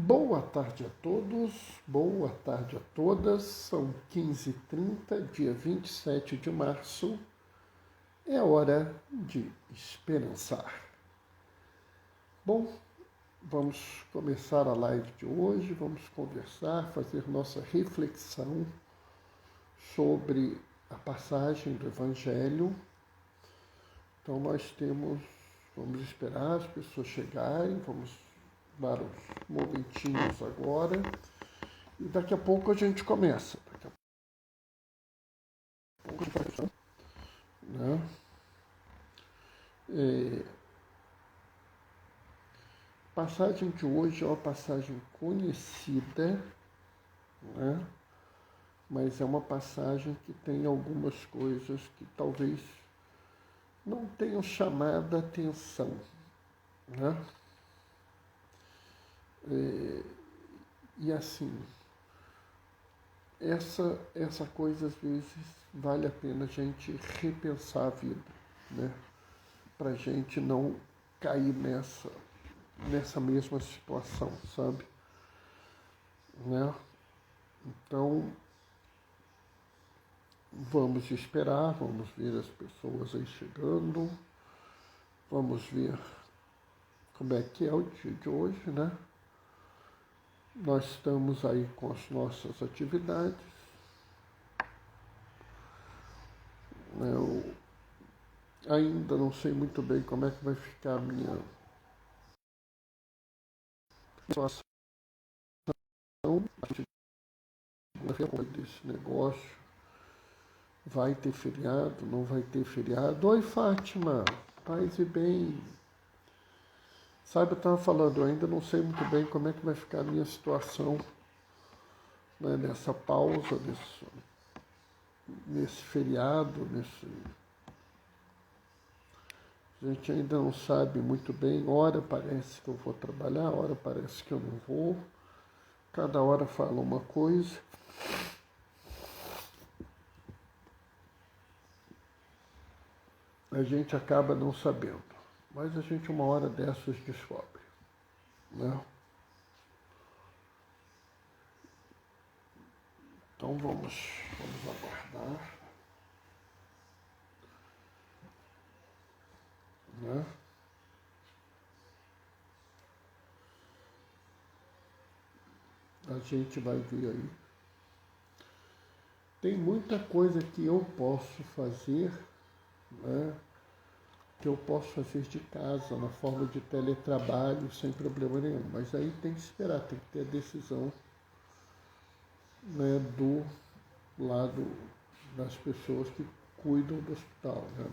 Boa tarde a todos, boa tarde a todas. São 15h30, dia 27 de março. É hora de esperançar. Bom, vamos começar a live de hoje. Vamos conversar, fazer nossa reflexão sobre a passagem do Evangelho. Então vamos esperar as pessoas chegarem, vamos dar uns momentinhos agora e daqui a pouco a gente começa. Daqui a pouco a gente começa, né? A passagem de hoje é uma passagem conhecida, né? Mas é uma passagem que tem algumas coisas que talvez não tenham chamado a atenção, né? E assim, essa coisa às vezes vale a pena a gente repensar a vida, né? Para a gente não cair nessa mesma situação, sabe? Né? Então, vamos esperar, vamos ver as pessoas aí chegando, vamos ver como é que é o dia de hoje, né? Nós estamos aí com as nossas atividades. Eu ainda não sei muito bem como é que vai ficar a minha situação desse negócio. Vai ter feriado, não vai ter feriado? Oi, Fátima, paz e bem. Sabe, eu estava falando, eu ainda não sei muito bem como é que vai ficar a minha situação, né, nessa pausa, nesse feriado, a gente ainda não sabe muito bem, hora parece que eu vou trabalhar, hora parece que eu não vou, cada hora fala uma coisa. A gente acaba não sabendo, mas a gente uma hora dessas descobre, né? Então vamos aguardar, né? A gente vai ver aí. Tem muita coisa que eu posso fazer, né? Que eu posso fazer de casa, na forma de teletrabalho, sem problema nenhum. Mas aí tem que esperar, tem que ter a decisão, né, do lado das pessoas que cuidam do hospital, né?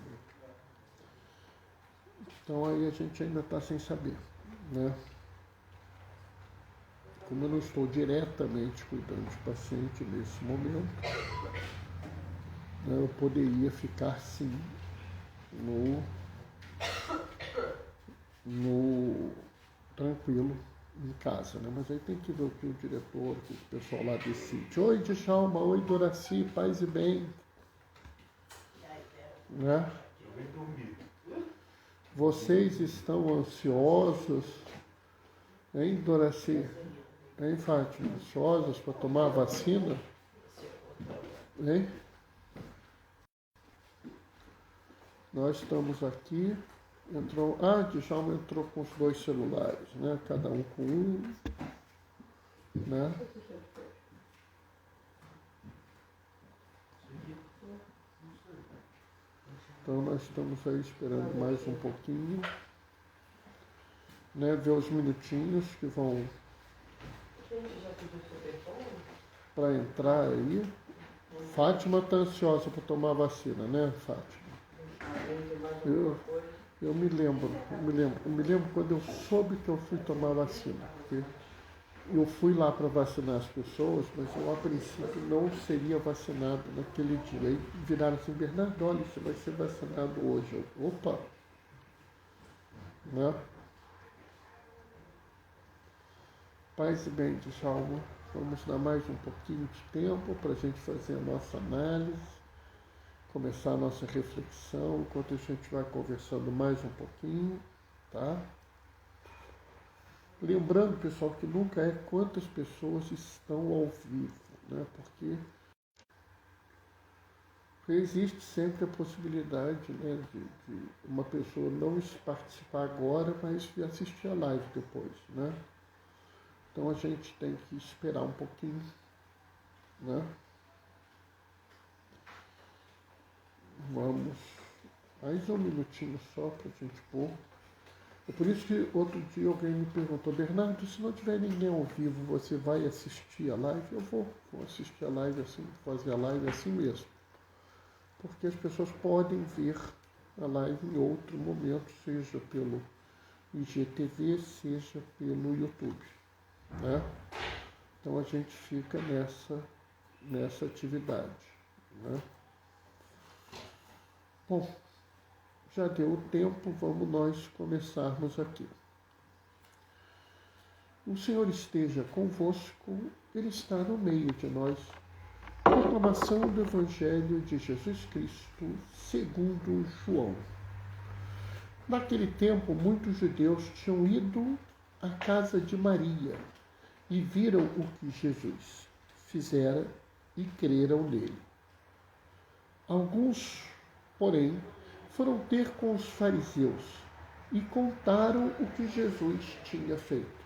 Então aí a gente ainda está sem saber, né? Como eu não estou diretamente cuidando de paciente nesse momento, né, eu poderia ficar sim no tranquilo em casa, né? Mas aí tem que ver o que o diretor, o que o pessoal lá decide. Oi, Djalma, oi, Doraci, paz e bem. Né? Vocês estão ansiosos, hein, Doraci? Hein, Fátima? Ansiosos para tomar a vacina? Hein? Nós estamos aqui. Djalma entrou com os dois celulares, né? Cada um com um, né? Então nós estamos aí esperando mais um pouquinho, né? Ver os minutinhos que vão para entrar aí. Fátima está ansiosa para tomar a vacina, né, Fátima? Eu me lembro quando eu soube que eu fui tomar a vacina. Porque eu fui lá para vacinar as pessoas, mas eu a princípio não seria vacinado naquele dia. Aí viraram assim, Bernardo, olha, você vai ser vacinado hoje. Opa! Né? Paz e bem, Djalma. Vamos dar mais um pouquinho de tempo para a gente fazer a nossa análise, começar a nossa reflexão, enquanto a gente vai conversando mais um pouquinho, tá? Lembrando, pessoal, que nunca é quantas pessoas estão ao vivo, né? Porque existe sempre a possibilidade, né, de uma pessoa não participar agora, mas assistir a live depois, né? Então a gente tem que esperar um pouquinho, né? Vamos, mais um minutinho só para a gente pôr. É por isso que outro dia alguém me perguntou: Bernardo, se não tiver ninguém ao vivo, você vai assistir a live? Eu vou assistir a live assim, fazer a live assim mesmo. Porque as pessoas podem ver a live em outro momento, seja pelo IGTV, seja pelo YouTube, né? Então a gente fica nessa atividade, né? Bom, já deu o tempo, vamos nós começarmos aqui. O Senhor esteja convosco, Ele está no meio de nós. Proclamação do Evangelho de Jesus Cristo, segundo João. Naquele tempo, muitos judeus tinham ido à casa de Maria e viram o que Jesus fizera e creram nele. Alguns, porém, foram ter com os fariseus e contaram o que Jesus tinha feito.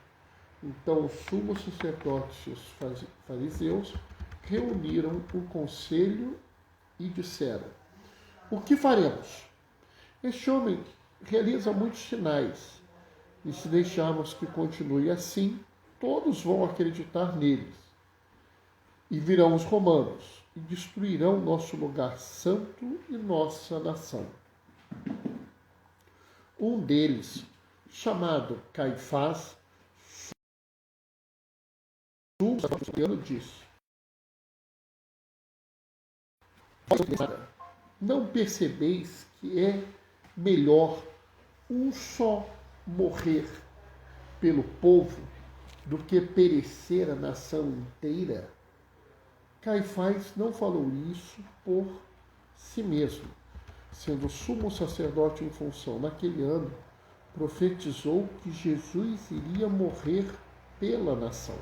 Então os sumos sacerdotes e os fariseus reuniram o conselho e disseram: o que faremos? Este homem realiza muitos sinais, e se deixarmos que continue assim, todos vão acreditar neles. E virão os romanos e destruirão nosso lugar santo e nossa nação. Um deles, chamado Caifás, disse: não percebeis que é melhor um só morrer pelo povo do que perecer a nação inteira? Caifás não falou isso por si mesmo, sendo sumo sacerdote em função naquele ano, profetizou que Jesus iria morrer pela nação.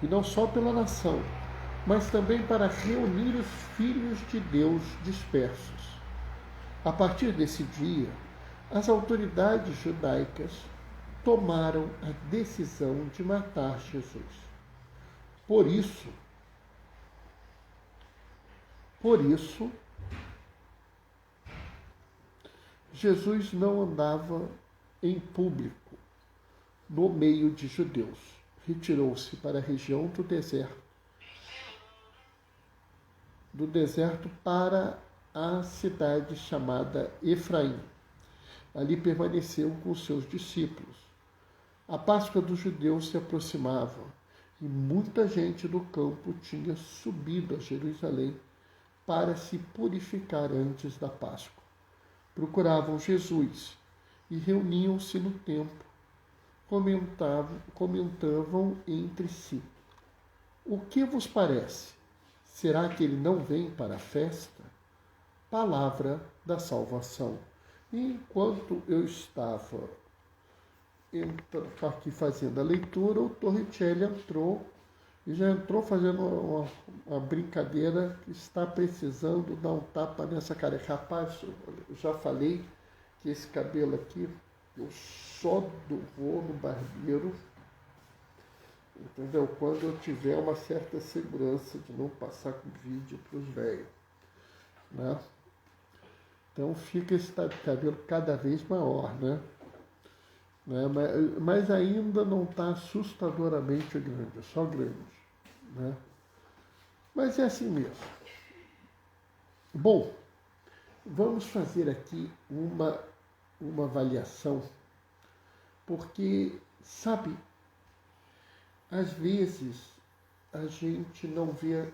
E não só pela nação, mas também para reunir os filhos de Deus dispersos. A partir desse dia, as autoridades judaicas tomaram a decisão de matar Jesus. Por isso, Jesus não andava em público no meio de judeus. Retirou-se para a região do deserto para a cidade chamada Efraim. Ali permaneceu com seus discípulos. A Páscoa dos judeus se aproximava e muita gente do campo tinha subido a Jerusalém para se purificar antes da Páscoa. Procuravam Jesus e reuniam-se no templo. Comentavam entre si: o que vos parece? Será que ele não vem para a festa? Palavra da salvação. E enquanto eu estava aqui fazendo a leitura, o Torricelli entrou e já entrou fazendo uma brincadeira que está precisando dar um tapa nessa cara. Rapaz, eu já falei que esse cabelo aqui, eu só vou no barbeiro, entendeu? Quando eu tiver uma certa segurança de não passar com vídeo para os velhos, né? Então fica esse cabelo cada vez maior, né? Mas ainda não está assustadoramente grande, é só grande, né? Mas é assim mesmo. Bom, vamos fazer aqui uma avaliação, porque, sabe, às vezes a gente não vê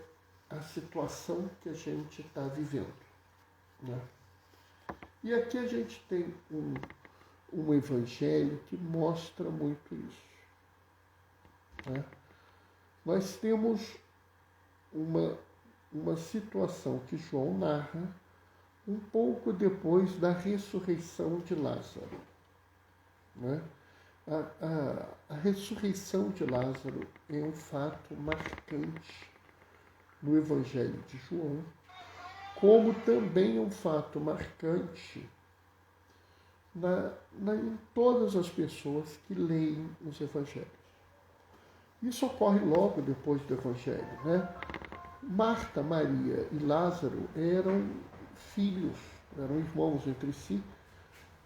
a situação que a gente está vivendo, né? E aqui a gente tem um evangelho que mostra muito isso, né? Nós temos uma situação que João narra um pouco depois da ressurreição de Lázaro, né? A ressurreição de Lázaro é um fato marcante no Evangelho de João, como também é um fato marcante em todas as pessoas que leem os Evangelhos. Isso ocorre logo depois do Evangelho, né? Marta, Maria e Lázaro eram filhos, eram irmãos entre si,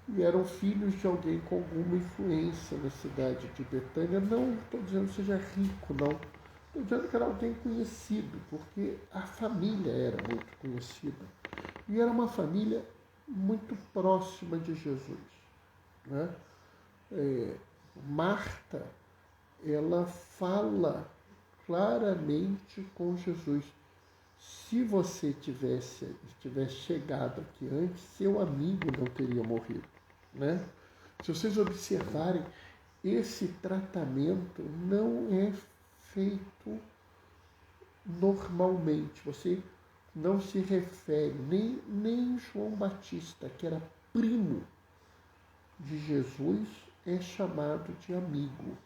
e eram filhos de alguém com alguma influência na cidade de Betânia. Não estou dizendo que seja rico, não. Estou dizendo que era alguém conhecido, porque a família era muito conhecida. E era uma família muito próxima de Jesus, né? Marta, ela fala claramente com Jesus: se você tivesse chegado aqui antes, seu amigo não teria morrido, né? Se vocês observarem, esse tratamento não é feito normalmente. Você não se refere, nem João Batista, que era primo de Jesus, é chamado de amigo,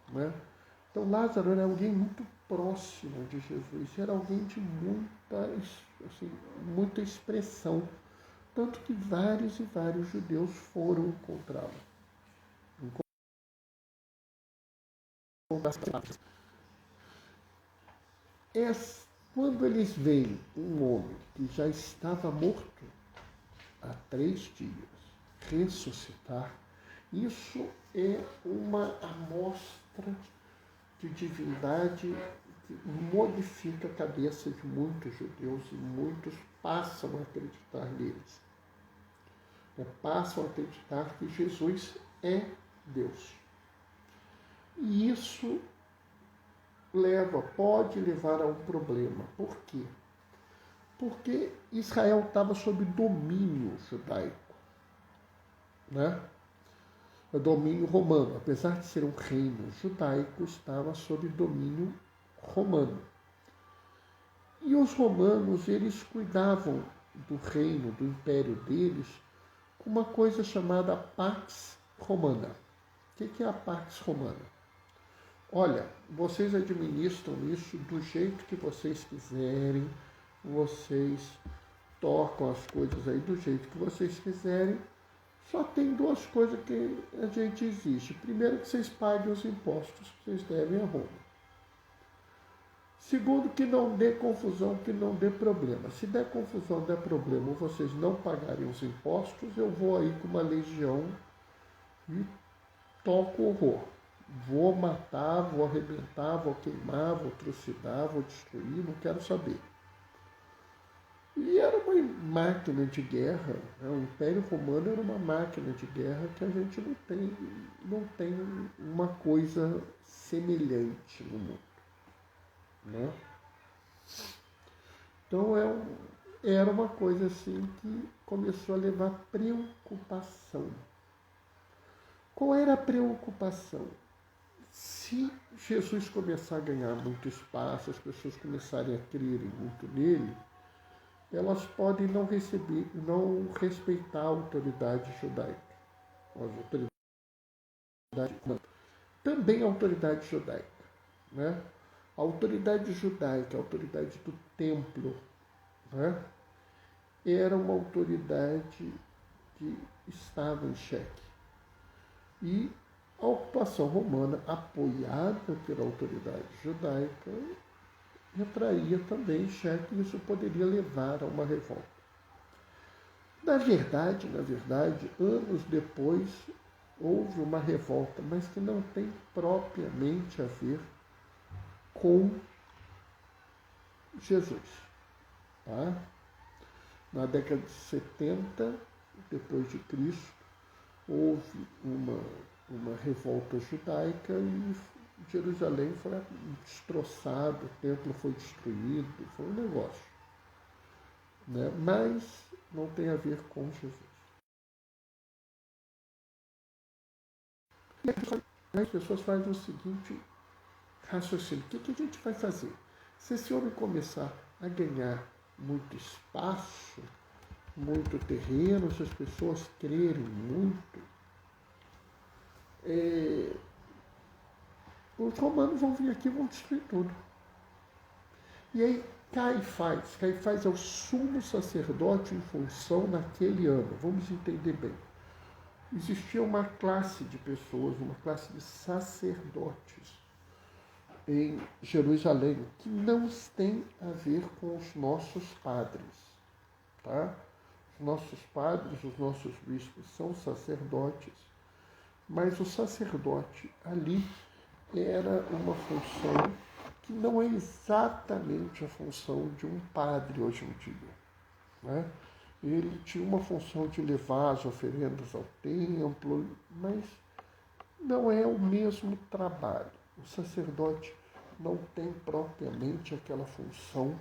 né? Então Lázaro era alguém muito próximo de Jesus, era alguém de muita expressão, tanto que vários e vários judeus foram encontrá-lo. Quando eles veem um homem que já estava morto há 3 dias ressuscitar, isso é uma amostra de divindade que modifica a cabeça de muitos judeus, e muitos passam a acreditar neles. Passam a acreditar que Jesus é Deus. E isso pode levar a um problema. Por quê? Porque Israel estava sob domínio judaico, né? O domínio romano, apesar de ser um reino judaico, estava sob domínio romano. E os romanos, eles cuidavam do reino, do império deles, com uma coisa chamada Pax Romana. O que é a Pax Romana? Olha, vocês administram isso do jeito que vocês quiserem, vocês tocam as coisas aí do jeito que vocês quiserem. Só tem 2 coisas que a gente exige. Primeiro, que vocês paguem os impostos que vocês devem a Roma. Segundo, que não dê confusão, que não dê problema. Se der confusão, der problema, ou vocês não pagarem os impostos, eu vou aí com uma legião e toco o horror. Vou matar, vou arrebentar, vou queimar, vou trucidar, vou destruir, não quero saber. E era uma máquina de guerra, né? O Império Romano era uma máquina de guerra que a gente não tem uma coisa semelhante no mundo, né? Então era uma coisa assim que começou a levar preocupação. Qual era a preocupação? Se Jesus começar a ganhar muito espaço, as pessoas começarem a crerem muito nele, elas podem não respeitar a autoridade judaica. Também a autoridade judaica, né? A autoridade judaica, a autoridade do templo, né? Era uma autoridade que estava em xeque. E a ocupação romana, apoiada pela autoridade judaica, entraria também em xeque, e isso poderia levar a uma revolta. Na verdade, anos depois, houve uma revolta, mas que não tem propriamente a ver com Jesus. Tá? Na década de 70, depois de Cristo, houve uma revolta judaica e Jerusalém foi destroçado, o templo foi destruído, foi um negócio, né? Mas não tem a ver com Jesus. E as pessoas fazem o seguinte raciocínio: o que a gente vai fazer? Se esse homem começar a ganhar muito espaço, muito terreno, se as pessoas crerem muito, os romanos vão vir aqui e vão destruir tudo. E aí Caifás é o sumo sacerdote em função naquele ano. Vamos entender bem. Existia uma classe de pessoas, uma classe de sacerdotes em Jerusalém que não tem a ver com os nossos padres, tá? Os nossos padres, os nossos bispos são sacerdotes, mas o sacerdote ali era uma função que não é exatamente a função de um padre hoje em dia, né? Ele tinha uma função de levar as oferendas ao templo, mas não é o mesmo trabalho. O sacerdote não tem propriamente aquela função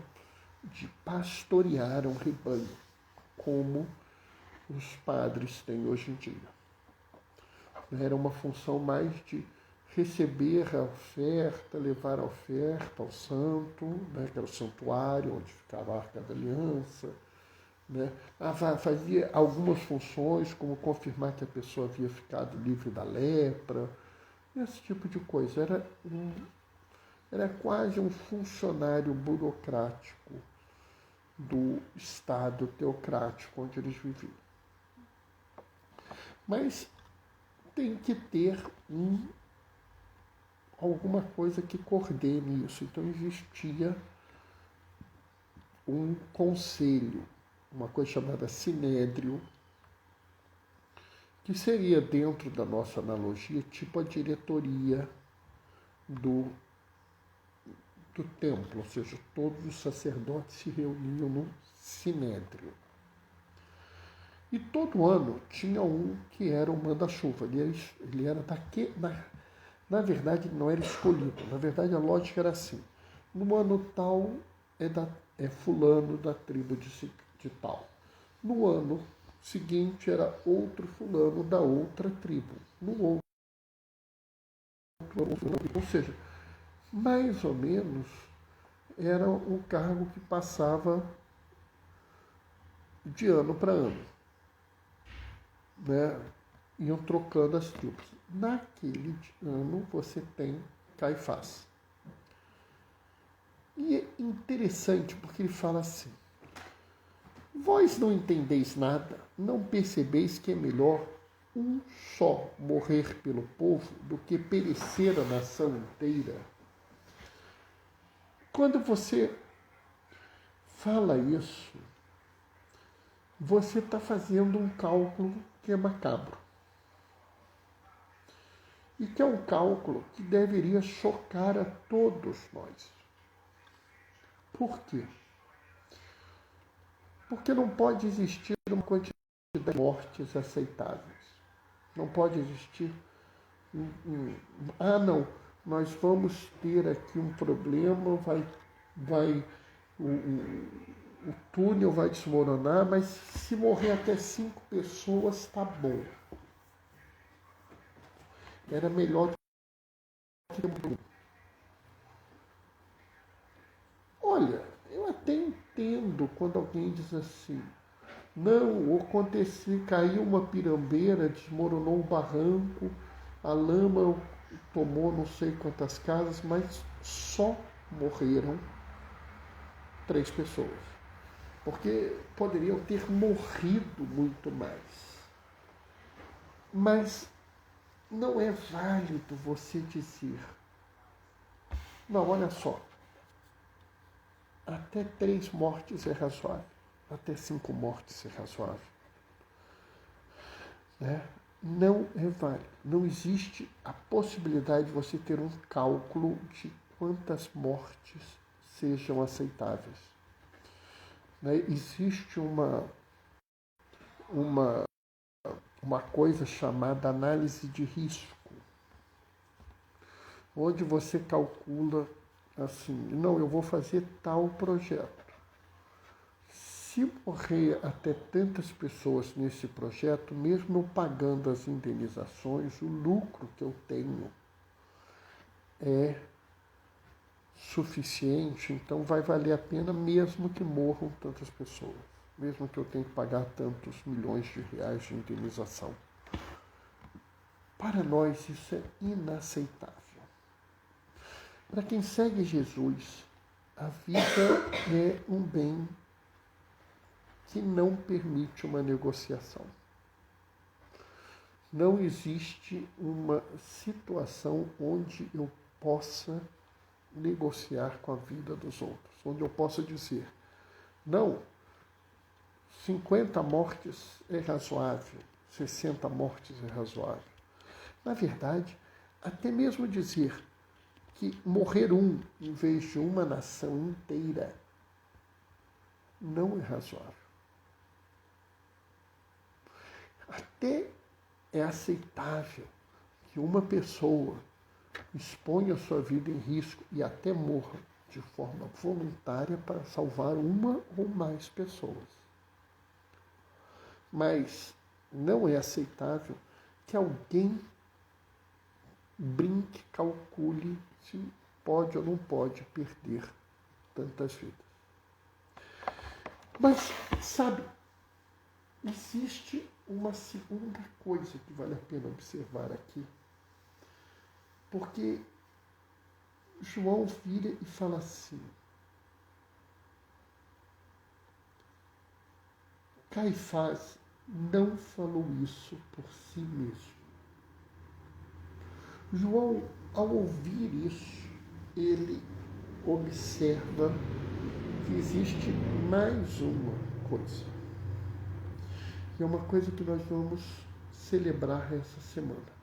de pastorear um rebanho, como os padres têm hoje em dia. Era uma função mais de receber a oferta, levar a oferta ao santo, né, que era o santuário onde ficava a Arca da Aliança, né? Fazia algumas funções, como confirmar que a pessoa havia ficado livre da lepra, esse tipo de coisa. Era quase um funcionário burocrático do Estado teocrático onde eles viviam. Mas tem que ter alguma coisa que coordene isso. Então existia um conselho, uma coisa chamada sinédrio, que seria, dentro da nossa analogia, tipo a diretoria do templo, ou seja, todos os sacerdotes se reuniam no sinédrio. E todo ano tinha um que era o manda-chuva. Ele era daquele. Na verdade, não era escolhido. Na verdade, a lógica era assim. No ano tal é fulano da tribo de tal. No ano seguinte era outro fulano da outra tribo. No outro, ou seja, mais ou menos era um cargo que passava de ano para ano, né? Iam trocando as tribos. Naquele ano você tem Caifás. E é interessante porque ele fala assim: vós não entendeis nada, não percebeis que é melhor um só morrer pelo povo do que perecer a nação inteira? Quando você fala isso, você está fazendo um cálculo que é macabro. E que é um cálculo que deveria chocar a todos nós. Por quê? Porque não pode existir uma quantidade de mortes aceitáveis. Não pode existir não, nós vamos ter aqui um problema, o túnel vai desmoronar, mas se morrer até 5 pessoas, tá bom. Era melhor que um. Olha, eu até entendo quando alguém diz assim: não, aconteceu, caiu uma pirambeira, desmoronou um barranco, a lama tomou não sei quantas casas, mas só morreram 3 pessoas. Porque poderiam ter morrido muito mais. Mas não é válido você dizer: não, olha só, até 3 mortes é razoável, até 5 mortes é razoável. Né? Não é válido. Não existe a possibilidade de você ter um cálculo de quantas mortes sejam aceitáveis. Né? Existe uma coisa chamada análise de risco, onde você calcula assim: não, eu vou fazer tal projeto. Se morrer até tantas pessoas nesse projeto, mesmo eu pagando as indenizações, o lucro que eu tenho é suficiente, então vai valer a pena mesmo que morram tantas pessoas, mesmo que eu tenha que pagar tantos milhões de reais de indenização. Para nós isso é inaceitável. Para quem segue Jesus, a vida é um bem que não permite uma negociação. Não existe uma situação onde eu possa negociar com a vida dos outros, onde eu possa dizer, não, 50 mortes é razoável, 60 mortes é razoável. Na verdade, até mesmo dizer que morrer um em vez de uma nação inteira não é razoável. Até é aceitável que uma pessoa exponha sua vida em risco e até morra de forma voluntária para salvar uma ou mais pessoas. Mas não é aceitável que alguém brinque, calcule se pode ou não pode perder tantas vidas. Mas, sabe, existe uma segunda coisa que vale a pena observar aqui. Porque João vira e fala assim, Caifás não falou isso por si mesmo. João, ao ouvir isso, ele observa que existe mais uma coisa. E é uma coisa que nós vamos celebrar essa semana.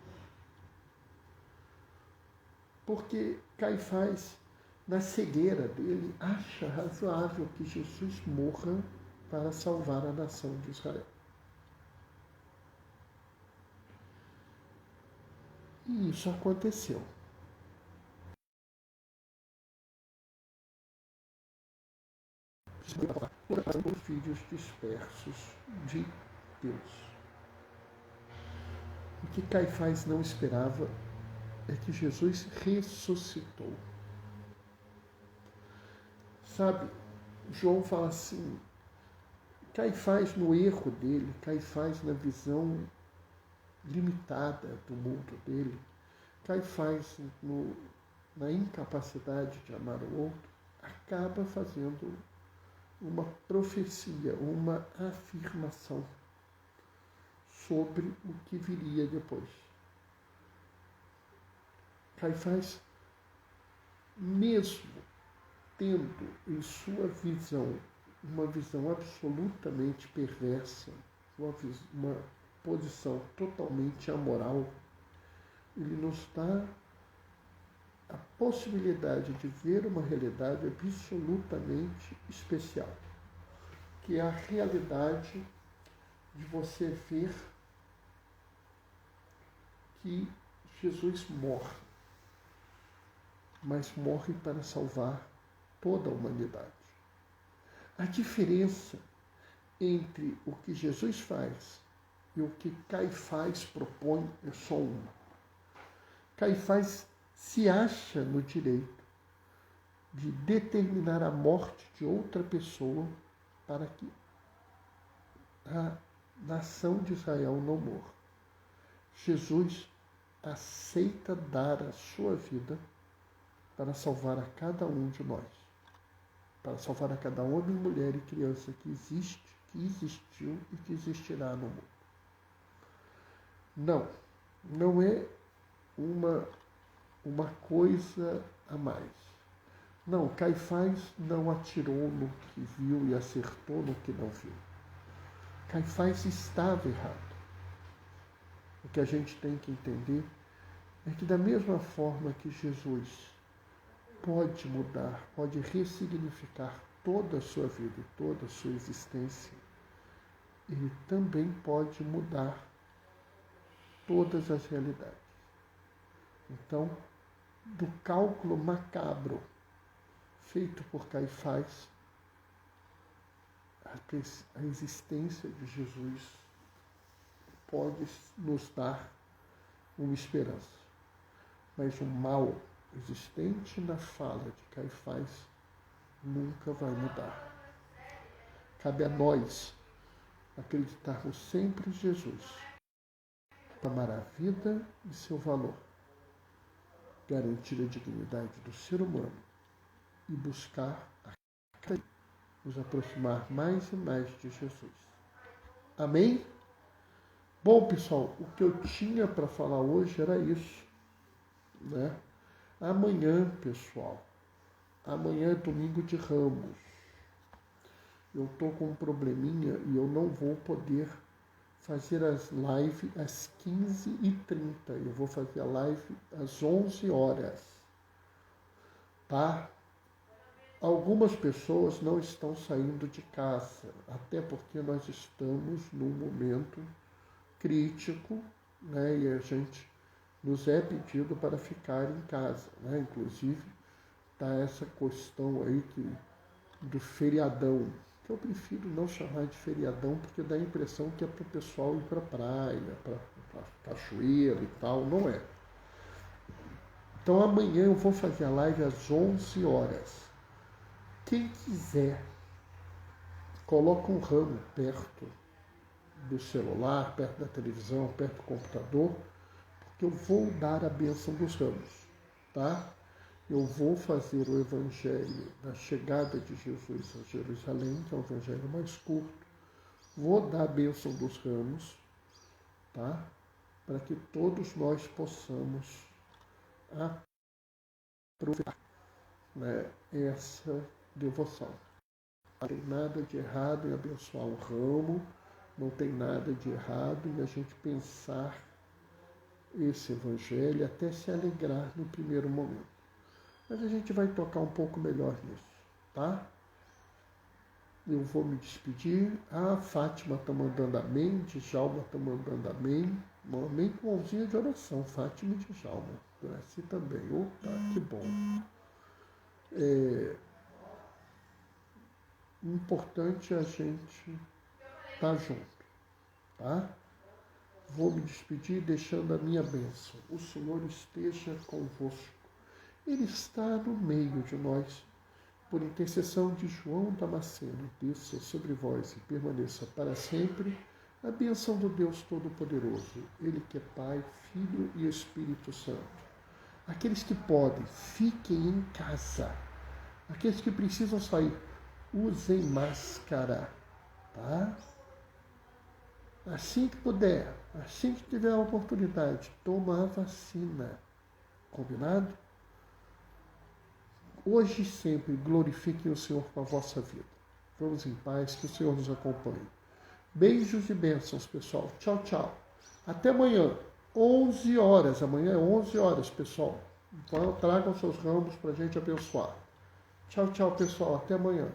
Porque Caifás, na cegueira dele, acha razoável que Jesus morra para salvar a nação de Israel. E isso aconteceu. Os filhos dispersos de Deus. O que Caifás não esperava é que Jesus ressuscitou. Sabe, João fala assim, Caifás no erro dele, Caifás na visão limitada do mundo dele, Caifás na incapacidade de amar o outro, acaba fazendo uma profecia, uma afirmação sobre o que viria depois. Caifás, mesmo tendo em sua visão uma visão absolutamente perversa, uma posição totalmente amoral, ele nos dá a possibilidade de ver uma realidade absolutamente especial, que é a realidade de você ver que Jesus morre, mas morre para salvar toda a humanidade. A diferença entre o que Jesus faz e o que Caifás propõe é só uma. Caifás se acha no direito de determinar a morte de outra pessoa para que a nação de Israel não morra. Jesus aceita dar a sua vida para salvar a cada um de nós, para salvar a cada homem, mulher e criança que existe, que existiu e que existirá no mundo. Não é uma coisa a mais. Não, Caifás não atirou no que viu e acertou no que não viu. Caifás estava errado. O que a gente tem que entender é que da mesma forma que Jesus pode mudar, pode ressignificar toda a sua vida e toda a sua existência, ele também pode mudar todas as realidades. Então, do cálculo macabro feito por Caifás, a existência de Jesus pode nos dar uma esperança. Mas o mal existente na fala de Caifás nunca vai mudar. Cabe a nós acreditarmos sempre em Jesus, amar a vida e seu valor, garantir a dignidade do ser humano e buscar a cada dia nos aproximar mais e mais de Jesus. Amém? Bom, pessoal, o que eu tinha para falar hoje era isso, né? Amanhã, pessoal, amanhã é domingo de Ramos. Eu estou com um probleminha e eu não vou poder fazer as lives às 15h30. Eu vou fazer a live às 11 horas, tá? Algumas pessoas não estão saindo de casa, até porque nós estamos num momento crítico, né? E a gente nos é pedido para ficar em casa, né? Inclusive, tá essa questão aí do feriadão, que eu prefiro não chamar de feriadão, porque dá a impressão que é para o pessoal ir para a praia, para cachoeira e tal, não é. Então amanhã eu vou fazer a live às 11 horas. Quem quiser, coloca um ramo perto do celular, perto da televisão, perto do computador, porque eu vou dar a bênção dos ramos, tá? Eu vou fazer o evangelho da chegada de Jesus a Jerusalém, que é o evangelho mais curto. Vou dar a bênção dos ramos, tá? Para que todos nós possamos aproveitar, né, essa devoção. Não tem nada de errado em abençoar um ramo, não tem nada de errado em a gente pensar esse evangelho e até se alegrar no primeiro momento. Mas a gente vai tocar um pouco melhor nisso, tá? Eu vou me despedir. A Fátima está mandando amém, Djalma está mandando amém. Um amém com mãozinha de oração, Fátima e Djalma. Assim também. Opa, que bom. Importante a gente estar junto, tá? Vou me despedir deixando a minha bênção. O Senhor esteja convosco. Ele está no meio de nós. Por intercessão de João Damasceno, desça sobre vós e permaneça para sempre a bênção do Deus Todo-Poderoso, Ele que é Pai, Filho e Espírito Santo. Aqueles que podem, fiquem em casa. Aqueles que precisam sair, usem máscara, tá? Assim que puder, assim que tiver a oportunidade, toma a vacina. Combinado? Hoje e sempre glorifiquem o Senhor com a vossa vida. Vamos em paz, que o Senhor nos acompanhe. Beijos e bênçãos, pessoal. Tchau, tchau. Até amanhã, 11 horas. Amanhã é 11 horas, pessoal. Então, tragam seus ramos para a gente abençoar. Tchau, tchau, pessoal. Até amanhã.